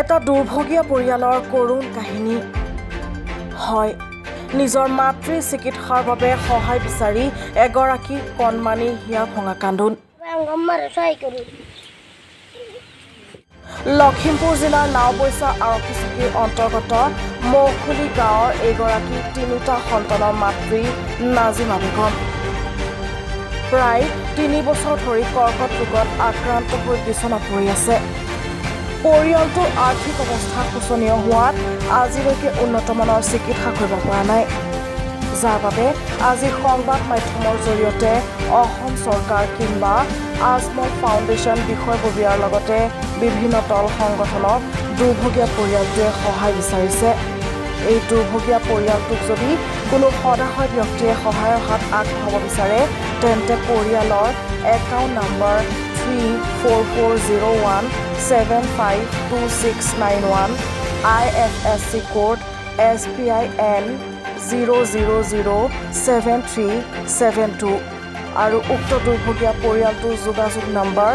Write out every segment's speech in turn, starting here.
এটা দুৰ্ভগীয়া পৰিয়ালৰ কৰুণ কাহিনী হয় নিজৰ মাতৃ চিকিৎসাৰ বাবে সহায় বিচাৰি এগৰাকী কণমানি হিয়া ভঙা কান্দোন লখিমপুৰ জিলাৰ নাওবৈচা আৰক্ষী চকীৰ অন্তৰ্গত মৌখুলি গাঁৱৰ এগৰাকী তিনিটা সন্তানৰ মাতৃ নাজিমা বেগম প্ৰায় 3 বছৰ ধৰি কৰ্কট ৰোগত আক্ৰান্ত হৈ বিচনাত পৰি আছে পৰিয়ালটোৰ আৰ্থিক অৱস্থা শোচনীয় হোৱাত আজিলৈকে উন্নতমানৰ চিকিৎসা কৰিব পৰা নাই যাৰ বাবে আজি সংবাদ মাধ্যমৰ জৰিয়তে অসম চৰকাৰ কিংবা আজমল ফাউণ্ডেশ্যন বিষয়ববীয়াৰ লগতে বিভিন্ন দল সংগঠনক দুৰ্ভগীয়া পৰিয়ালটোৱে সহায় বিচাৰিছে এই দুৰ্ভগীয়া পৰিয়ালটোক যদি কোনো সদাশয় ব্যক্তিয়ে সহায়ৰ হাত আগবঢ়াব বিচাৰে তেন্তে পৰিয়ালৰ account number 344017526191 IFSC code SPIN 0007372 আৰু উক্ত দুৰ্ভগীয়া পৰিয়ালটোৰ যোগাযোগ নম্বৰ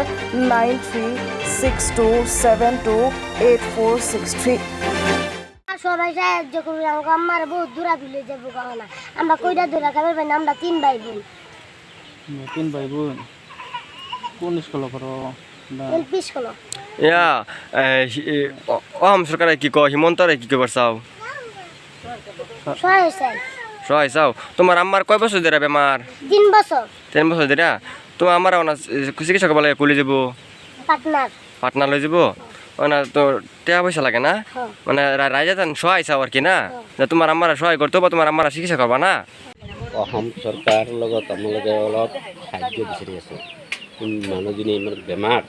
9362728463 সবাই সাহায্য করবে আমাকে আমার বহুত দূরা ভিলে যাবো কারণে আমরা কইটা দূরা খাবার পাই না আমরা 3 ভাই বোন কোন স্কুল পড়ো এলপি স্কুল ইয়া অসম চৰকাৰে কি কয় হিমন্তৰে কি কইবার চাও সহায় চাও তোমার আম্মার কয় বছর ধরে বেমার 3 বছর 3 বছর ধরে তো আমার চিকিৎসা করবা লাগে কলি যাব পাটনা লৈ যাব না তো টেয়া পয়সা লাগে না মানে রাইজা তান সহায় চাও আর কি না তোমার আম্মার সহায় করতে বা তোমার আম্মার চিকিৎসা করবা না অসম চৰকাৰ লগত আপোনালোকে অলপ সাহায্য বিচাৰি আছে মানুহজনী ইমান বেমাৰ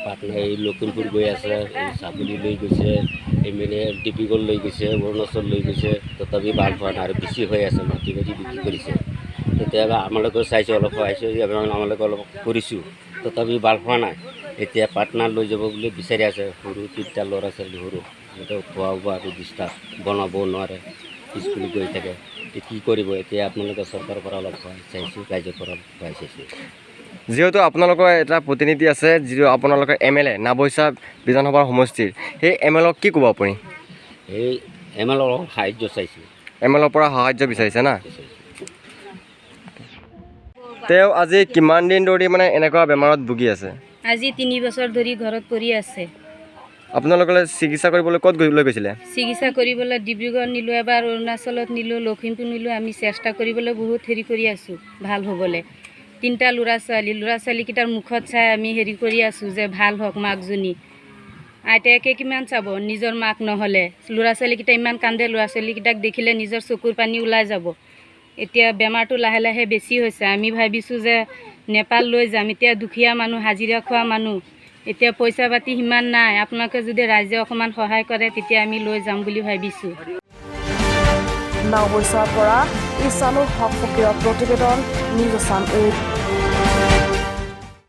পাটনা এই লখিমপুৰ গৈ আছে চাবুলি লৈ গৈছে এমএলএ ডিব্ৰুগড় লৈ গৈছে অৰুণাচল লৈ গৈছে তথাপি ভাল হোৱা নাই আৰু বেছি হৈ আছে মাটি বাৰী বিক্ৰী কৰিছে তেতিয়াবা আমালোকে চাইছোঁ অলপ সহাইছোঁ আমালোকে অলপ কৰিছোঁ তথাপি ভাল হোৱা নাই এতিয়া পাটনা লৈ যাব বুলি বিচাৰি আছে সৰু 3টা ল'ৰা ছোৱালী সৰু সিহঁতে খোৱা বোৱা আৰু ডিষ্টাৰ্ব বনাব নোৱাৰে স্কুল গৈ থাকে কি কৰিব এতিয়া আপোনালোকে চৰকাৰৰ পৰা অলপ সহায় চাইছোঁ ৰাইজৰ পৰা সহায় চাইছোঁ যেহেতু আপোনালোকৰ এটা প্ৰতিনিধি আছে যিটো আপোনালোকৰ MLA নাওবৈচা বিধানসভাৰ সমষ্টিৰ সেই MLAক কি ক'ব আপুনি এই MLAৰ সাহায্য চাইছোঁ MLAৰ পৰা সাহায্য বিচাৰিছে না তেওঁ আজি কিমান দিন ধৰি মানে এনেকুৱা বেমাৰত ভুগি আছে আজি 3 বছৰ ধৰি ঘৰত পৰি আছে আপোনালোকে চিকিৎসা কৰিবলৈ ক'ত লৈ গৈছিলে চিকিৎসা কৰিবলৈ ডিব্ৰুগড় নিলো এবাৰ অৰুণাচলত নিলো লখিমপুৰ নিলো আমি চেষ্টা কৰিবলৈ বহুত হেৰি কৰি আছো ভাল হ'বলৈ 3টা ল'ৰা ছোৱালীকেইটাৰ মুখত চাই আমি হেৰি কৰি আছো যে ভাল হওক মাকজনী আইতাকে কিমান চাব নিজৰ মাক নহ'লে ল'ৰা ছোৱালীকেইটা ইমান কান্দে ল'ৰা ছোৱালীকেইটাক দেখিলে নিজৰ চকুৰ পানী ওলাই যাব এতিয়া বেমাৰটো লাহে লাহে বেছি হৈছে আমি ভাবিছোঁ যে নেপাল লৈ যাম এতিয়া দুখীয়া মানুহ হাজিৰা খোৱা মানুহ এতিয়া পইচা পাতি সিমান নাই আপোনালোকে যদি ৰাইজে অকণমান সহায় কৰে তেতিয়া আমি লৈ যাম বুলি ভাবিছোঁ নাওবৈচাৰ পৰা ইছানুৰ হক ফকীৰৰ প্ৰতিবেদন নিউজ আছাম 8